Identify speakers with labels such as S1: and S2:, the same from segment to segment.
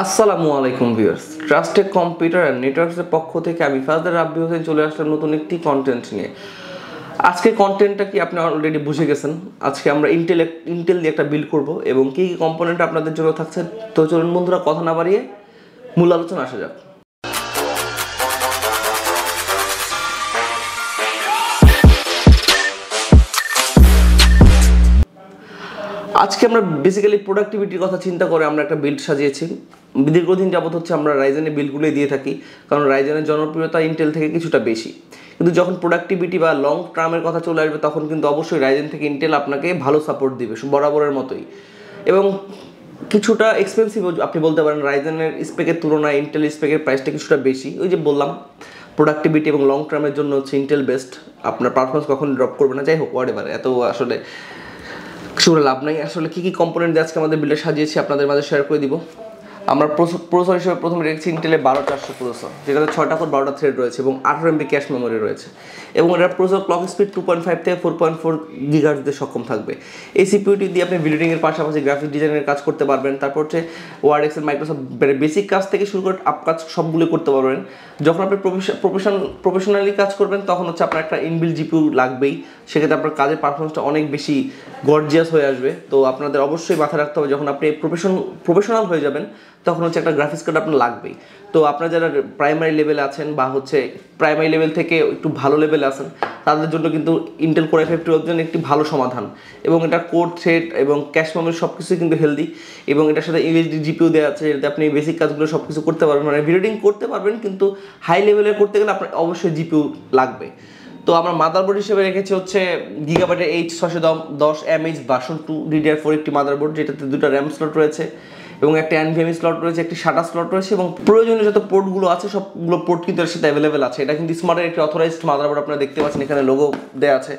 S1: আসসালামু আলাইকুম viewers, trusted computer and নেটওয়ার্কসের পক্ষ থেকে আমি ফাদার রাব্বি হোসেন চলে আসলাম নতুন একটি কন্টেন্ট নিয়ে। আজকে কন্টেন্টটা কি আপনি অলরেডি বুঝে গেছেন। আজকে আমরা ইন্টেল দিয়ে একটা বিল্ড করব এবং কী কী কম্পোনেন্ট আপনাদের জন্য থাকছে। তো চলুন বন্ধুরা, কথা না বাড়িয়ে মূল আলোচনা আসা যাক। আজকে আমরা বেসিক্যালি প্রোডাক্টিভিটির কথা চিন্তা করে আমরা একটা বিল্ড সাজিয়েছি। দীর্ঘদিন যাবত হচ্ছে আমরা রাইজেনের বিল্ডগুলোই দিয়ে থাকি, কারণ রাইজেনের জনপ্রিয়তা ইন্টেল থেকে কিছুটা বেশি। কিন্তু যখন প্রোডাক্টিভিটি বা লং টার্মের কথা চলে আসবে তখন কিন্তু অবশ্যই রাইজেন থেকে ইন্টেল আপনাকে ভালো সাপোর্ট দিবে বরাবরের মতোই, এবং কিছুটা এক্সপেন্সিভ আপনি বলতে পারেন। রাইজেনের স্পেকের তুলনায় ইন্টেল স্পেকের প্রাইসটা কিছুটা বেশি। ওই যে বললাম, প্রোডাক্টিভিটি এবং লং টার্মের জন্য হচ্ছে ইন্টেল বেস্ট। আপনার পারফরমেন্স কখন ড্রপ করবে না। যাই হোক, হোয়াটএভার, এত আসলে কিছু লাভ নাই। আসলে কী কী কম্পোনেন্ট দিয়ে আজকে আমাদের বিল্ডে সাজিয়েছি আপনাদের মাঝে শেয়ার করে দিব। আমরা প্রসেসর হিসেবে প্রথমে রেখেছি ইন্টেলের 12400 প্রসেসর, যেটাতে 6টা কোর 12টা থ্রেড রয়েছে এবং 18 MB ক্যাশ মেমোরি রয়েছে, এবং এটার প্রসেসর ক্লক স্পিড 2.5 থেকে 4.4 GHz দিতে সক্ষম থাকবে। এই সিপিইউটি দিয়ে আপনি ভিডিওডিংয়ের পাশাপাশি গ্রাফিক ডিজাইনের কাজ করতে পারবেন। তারপর হচ্ছে ওয়ার্ড, এক্সেল, মাইক্রোসফট বেসিক কাজ থেকে শুরু করে আপ কাজ সবগুলো করতে পারবেন। যখন আপনি প্রফেশনালি কাজ করবেন তখন হচ্ছে আপনার একটা ইনবিল্ড জিপিইউ লাগবেই। সেক্ষেত্রে আপনার কাজের পারফরমেন্সটা অনেক বেশি গর্জিয়াস হয়ে আসবে। তো আপনাদের অবশ্যই মাথায় রাখতে হবে, যখন আপনি প্রফেশনাল হয়ে যাবেন তখন হচ্ছে একটা গ্রাফিক্স কার্ড আপনার লাগবেই। তো আপনারা যারা প্রাইমারি লেভেলে আছেন বা হচ্ছে প্রাইমারি লেভেল থেকে একটু ভালো লেভেলে আছেন, তাদের জন্য কিন্তু ইন্টেল কোর i5-12 জন্য একটি ভালো সমাধান। এবং এটা কোর থ্রেড এবং ক্যাশ মেমোরি সব কিছুই কিন্তু হেলদি, এবং এটার সাথে ইউএসডি জিপিইউ দেওয়া আছে, যাতে আপনি বেসিক কাজগুলো সব কিছু করতে পারবেন, মানে ভিডিওডিং করতে পারবেন। কিন্তু হাই লেভেলে করতে গেলে আপনার অবশ্যই জিপিইউ লাগবে। তো আমরা মাদারবোর্ড হিসেবে রেখেছি হচ্ছে গিগাবাইটের H610 ভার্সন 2 DDR4 একটি মাদারবোর্ড, যেটাতে দুটো র্যাম স্লট রয়েছে এবং একটা NVMe স্লট রয়েছে, একটি SATA স্লট রয়েছে, এবং প্রয়োজনীয় যত পোর্টগুলো আছে সবগুলো পোর্ট কিন্তু এর সাথে অ্যাভেলেবেল আছে। এটা কিন্তু স্মার্টের একটি অথরাইজড মাদারবোর্ড, আপনারা দেখতে পাচ্ছেন এখানে লোগো দেওয়া আছে।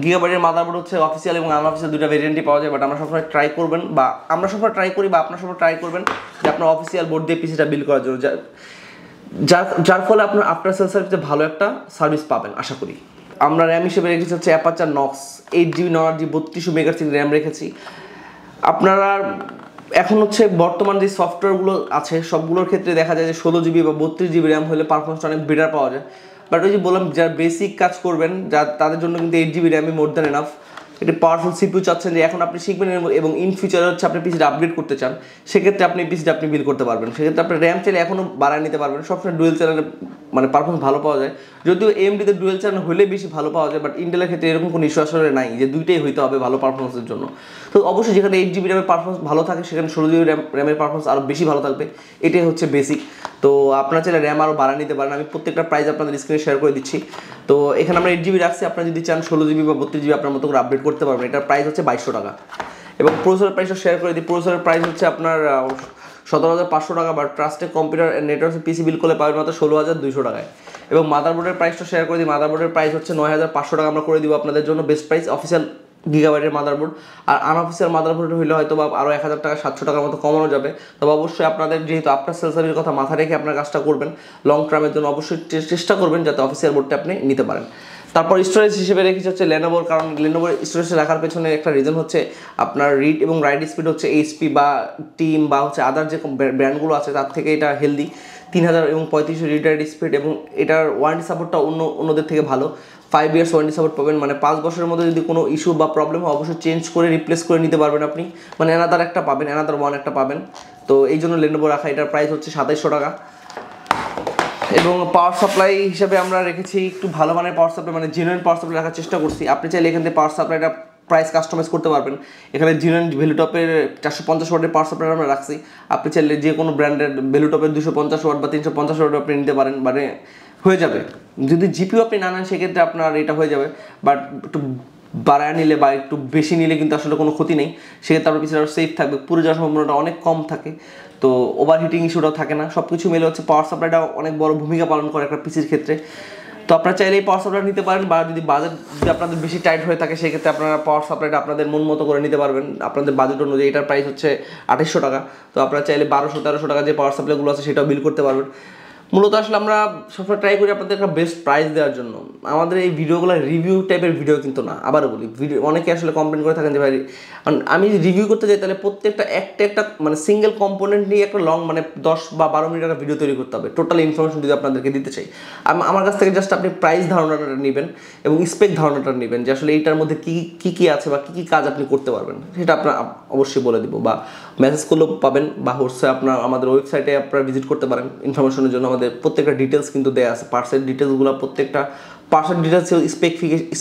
S1: গিগাবাইটের মাদারবোর্ড হচ্ছে অফিসিয়াল এবং আনঅফিসিয়াল দুটো ভেরিয়েন্টই পাওয়া যায়, বাট আমরা সবসময় ট্রাই করবেন, বা আমরা সবসময় ট্রাই করি, বা আপনারা সবসময় ট্রাই করবেন যে আপনার অফিসিয়াল বোর্ড দিয়ে পিসিটা বিল্ড করার জন্য, যার ফলে আপনার আফটার সেল সার্ভিসে ভালো একটা সার্ভিস পাবেন আশা করি। আমরা র্যাম হিসেবে রেখেছি হচ্ছে aperture নক্স 8GB 9GB 3200 megahertz RAM রেখেছি। আপনারা এখন হচ্ছে বর্তমান যে সফটওয়্যারগুলো আছে সবগুলোর ক্ষেত্রে দেখা যায় যে 16GB বা 32GB র্যাম হলে পারফরমেন্সটা অনেক বেটার পাওয়া যায়। বাট ওই যে বললাম, যারা বেসিক কাজ করবেন তাদের জন্য কিন্তু 8GB র্যামই মোর দ্যান এনাফ। একটি পাওয়ারফুল সিপিইউ চাচ্ছেন যে এখন আপনি শিখবেন এবং ইন ফিউচারে হচ্ছে আপনি পিসিটা আপগ্রেড করতে চান, সেক্ষেত্রে আপনি পিসিটা বিল করতে পারবেন। সেক্ষেত্রে আপনি র্যাম চাইলে এখনও বাড়ায় নিতে পারবেন। সবসময় ডুয়েল চ্যানেলে মানে পারফরমেন্স ভালো পাওয়া যায়। যদিও AMDতে ডুয়েল চ্যানেল হলে বেশি ভালো পাওয়া যায়, বাট ইন্টেলের ক্ষেত্রে এরকম কোনো ইস্যু আসলে নাই যে দুইটাই হইতে হবে ভালো পারফরমেন্সের জন্য। তো অবশ্যই যেখানে 8GB র্যামের পারফরমেন্স ভালো থাকে সেখানে 16GB র্যামের পারফরমেন্স আরও বেশি ভালো থাকবে। এটাই হচ্ছে বেসিক। তো আপনারা চাইলে র্যাম আরও বাড়া নিতে পারেন। আমি প্রত্যেকটা প্রাইস আপনাদের স্ক্রিনে শেয়ার করে দিচ্ছি। তো এখানে আমরা 8GB রাখছি, আপনারা যদি চান 16GB বা 32GB আপনার মতো করে আপডেট করতে পারবেন। এটার প্রাইস হচ্ছে 2200 টাকা। এবং প্রসেসরের প্রাইসটা শেয়ার করে দিই। প্রসেসরের প্রাইস হচ্ছে আপনার 17,500 টাকা, বা ট্রাস্টেড কম্পিউটার নেটওয়ার্ক পিসি বিল করলে পাবেন মাত্র 16,200 টাকায়। এবং মাদারবোর্ডের প্রাইসটা শেয়ার করে দিই। মাদারবোর্ডের প্রাইস হচ্ছে 9,500 টাকা আমরা করে দিব আপনাদের জন্য, বেস্ট প্রাইস অফিসিয়াল গিগাবাইটের মাদারবোর্ড। আর আনঅফিসিয়াল মাদারবোর্ড হইলে হয়তো বা আরও 1000 টাকা 700 টাকার মতো কমানো যাবে। তবে অবশ্যই আপনাদের যেহেতু আপনার সেল সার্ভিসের কথা মাথা রেখে আপনার কাজটা করবেন, লং টার্মের জন্য অবশ্যই চেষ্টা করবেন যাতে অফিসিয়াল বোর্ডটা আপনি নিতে পারেন। তারপর স্টোরেজ হিসেবে রেখেছি হচ্ছে লেনোভোর, কারণ লেনোভোর স্টোরেজে রাখার পেছনে একটা রিজন হচ্ছে আপনার রিড এবং রাইট স্পিড হচ্ছে HP বা টিম বা হচ্ছে আদার যে ব্র্যান্ডগুলো আছে তার থেকে এটা হেলদি। 3000 এবং 3500 রিড রাইট স্পিড, এবং এটার ওয়ারেন্টি সাপোর্টটা অন্যদের থেকে ভালো। 5 ইয়ার্স ওয়ারেন্টি সাপোর্ট পাবেন, মানে 5 বছরের মধ্যে যদি কোনো ইস্যু বা প্রবলেম হয় অবশ্যই চেঞ্জ করে রিপ্লেস করে নিতে পারবেন আপনি, মানে অ্যানাদার একটা পাবেন, অ্যানাদার ওয়ান একটা পাবেন। তো এই জন্য লেনোভো রাখা। এটার প্রাইস হচ্ছে 2700 টাকা। এবং পাওয়ার সাপ্লাই হিসেবে আমরা রেখেছি একটু ভালো মানের পাওয়ার সাপ্লাই, মানে জেনুইন পাওয়ার সাপ্লাই রাখার চেষ্টা করছি। আপনি চাইলে এখান থেকে পাওয়ার সাপ্লাইটা প্রাইস কাস্টমাইজ করতে পারবেন। এখানে জেনুইন ভ্যালুটপের 450 ওয়াটের পাওয়ার সাপ্লাই আমরা রাখছি। আপনি চাইলে যে কোনো ব্র্যান্ডের ভ্যালুটপের 250 ওয়াট বা 350 ওয়াট আপনি নিতে পারেন, মানে হয়ে যাবে। যদি জিপিইউ আপনি না নেন সেক্ষেত্রে আপনার এটা হয়ে যাবে, বাট একটু বাড়ায় নিলে বা একটু বেশি নিলে কিন্তু আসলে কোনো ক্ষতি নেই। সেক্ষেত্রে আপনার পিছনে আরও সেফ থাকবে, পুরো যাওয়ার সম্ভাবনাটা অনেক কম থাকে। তো ওভারহিটিং ইস্যুটাও থাকে না। সব কিছু মিলে হচ্ছে পাওয়ার সাপ্লাইটা অনেক বড় ভূমিকা পালন করে একটা পিসির ক্ষেত্রে। তো আপনারা চাইলে এই পাওয়ার সাপ্লাই নিতে পারেন, বা যদি বাজেট যদি আপনাদের বেশি টাইট হয়ে থাকে সেক্ষেত্রে আপনারা পাওয়ার সাপ্লাইটা আপনাদের মন মতো করে নিতে পারবেন আপনাদের বাজেট অনুযায়ী। এটার প্রাইস হচ্ছে 2800 টাকা। তো আপনারা চাইলে 1200-1300 টাকা যে পাওয়ার সাপ্লাইগুলো আছে সেটাও বিল করতে পারবেন। মূলত আসলে আমরা সবসময় ট্রাই করি আপনাদের একটা বেস্ট প্রাইস দেওয়ার জন্য। আমাদের এই ভিডিওগুলো রিভিউ টাইপের ভিডিও কিন্তু না। আবারও বলি, ভিডিও অনেকে আসলে কমপ্লেন করে থাকেন যে ভাই আমি রিভিউ করতে যাই তাহলে প্রত্যেকটা একটা মানে সিঙ্গেল কম্পোনেন্ট নিয়ে একটা লং মানে 10 বা 12 মিনিট একটা ভিডিও তৈরি করতে হবে, টোটাল ইনফরমেশন যদি আপনাদেরকে দিতে চাই। আমার কাছ থেকে জাস্ট আপনি প্রাইস ধারণাটা নেবেন এবং স্পেক ধারণাটা নেবেন যে আসলে এইটার মধ্যে কী কী আছে বা কী কী কাজ আপনি করতে পারবেন, সেটা আপনার অবশ্যই বলে দিব। বা মেসেজ করলেও পাবেন, বা হচ্ছে আপনার আমাদের ওয়েবসাইটে আপনারা ভিজিট করতে পারেন ইনফরমেশনের জন্য। আমাদের প্রত্যেকটা ডিটেলস কিন্তু দেওয়া আছে, পার্সের ডিটেলসগুলো, প্রত্যেকটা পার্সের ডিটেলস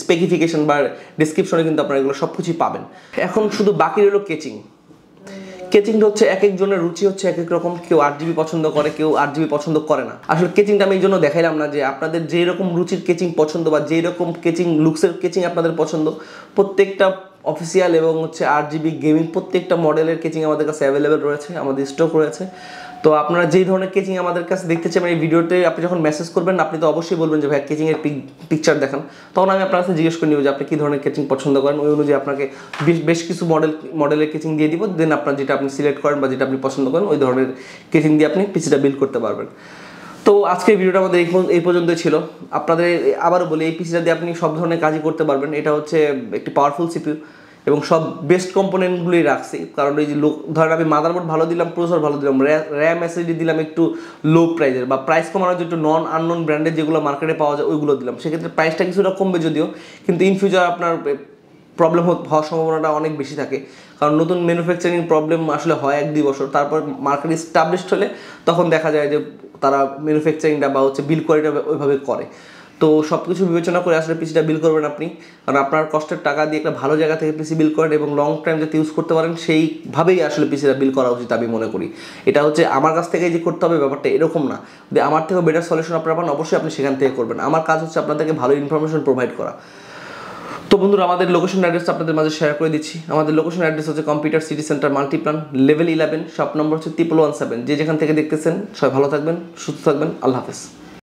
S1: স্পেসিফিকেশন বা ডিসক্রিপশনে কিন্তু আপনারা এগুলো সব কিছুই পাবেন। এখন শুধু বাকি রইল কেচিং। কেচিংটা হচ্ছে এক একজনের রুচি হচ্ছে এক এক রকম, কেউ 8GB পছন্দ করে, কেউ 8GB পছন্দ করে না। আসলে কেচিংটা আমি এই জন্য দেখাইলাম না যে আপনাদের যেই রকম রুচির কেচিং পছন্দ বা যেই রকম কেচিং লুকসের কেচিং আপনাদের পছন্দ, প্রত্যেকটা অফিসিয়াল এবং হচ্ছে 8GB গেমিং প্রত্যেকটা মডেলের কেচিং আমাদের কাছে অ্যাভেলেবেল রয়েছে, আমাদের স্টক রয়েছে। তো আপনারা যেই ধরনের কেচিং আমাদের কাছে দেখতে চান এই ভিডিওতে, আপনি যখন মেসেজ করবেন আপনি তো অবশ্যই বলবেন যে ভাই কেচিংয়ের পিকচার দেখান। তখন আমি আপনার কাছে জিজ্ঞেস করে নিব যে আপনি কী ধরনের কেচিং পছন্দ করেন, ওই অনুযায়ী আপনাকে বেশ কিছু মডেলের কেচিং দিয়ে দিব। দেন আপনার যেটা আপনি সিলেক্ট করেন বা যেটা আপনি পছন্দ করেন ওই ধরনের কেচিং দিয়ে আপনি পিসিটা বিল্ড করতে পারবেন। তো আজকের ভিডিওটা আমাদের এই পর্যন্তই ছিল। আপনাদের আবারও বলি, এই পিসিটা দিয়ে আপনি সব ধরনের কাজই করতে পারবেন। এটা হচ্ছে একটি পাওয়ারফুল সিপিইউ এবং সব বেস্ট কম্পোনেন্টগুলি রাখছি, কারণ এই যে ধরেন আমি মাদারবোর্ড ভালো দিলাম, প্রসেসর ভালো দিলাম, র্যাম এসএসডি দিলাম একটু লো প্রাইসের বা প্রাইস কমানোর জন্য নন আননোন ব্র্যান্ডের যেগুলো মার্কেটে পাওয়া যায় ওইগুলো দিলাম। সেক্ষেত্রে প্রাইসটা কিছুটা কমবে যদিও, কিন্তু ইন ফিউচার আপনার প্রবলেম হওয়ার সম্ভাবনাটা অনেক বেশি থাকে, কারণ নতুন ম্যানুফ্যাকচারিং প্রবলেম আসলে হয় 1-2 বছর, তারপর মার্কেট এস্টাবলিশড হলে তখন দেখা যায় যে তারা ম্যানুফ্যাকচারিংটা বা হচ্ছে বিল কোয়ালিটিটা ওইভাবে করে। তো সব কিছু বিবেচনা করে আসলে পিসিটা বিল করবেন আপনি, কারণ আপনার কষ্টের টাকা দিয়ে একটা ভালো জায়গা থেকে পিসি বিল করেন এবং লং টাইম যাতে ইউজ করতে পারেন সেইভাবেই আসলে পিসিটা বিল করা উচিত আমি মনে করি। এটা হচ্ছে আমার কাছ থেকে যে করতে হবে ব্যাপারটা এরকম না, যদি আমার থেকেও বেটার সলিউশন আপনারা পান অবশ্যই আপনি সেখান থেকে করবেন। আমার কাজ হচ্ছে আপনাদেরকে ভালো ইনফরমেশন প্রোভাইড করা। তো বন্ধুরা, আমাদের লোকেশন অ্যাড্রেস আপনাদের মাঝে শেয়ার করে দিচ্ছি। আমাদের লোকেশন অ্যাড্রেস হচ্ছে computer city centre Multiplan, level 11, shop number হচ্ছে 117। যে যেখান থেকে দেখতেছেন সবাই ভালো থাকবেন, সুস্থ থাকবেন, আল্লাহ হাফেজ।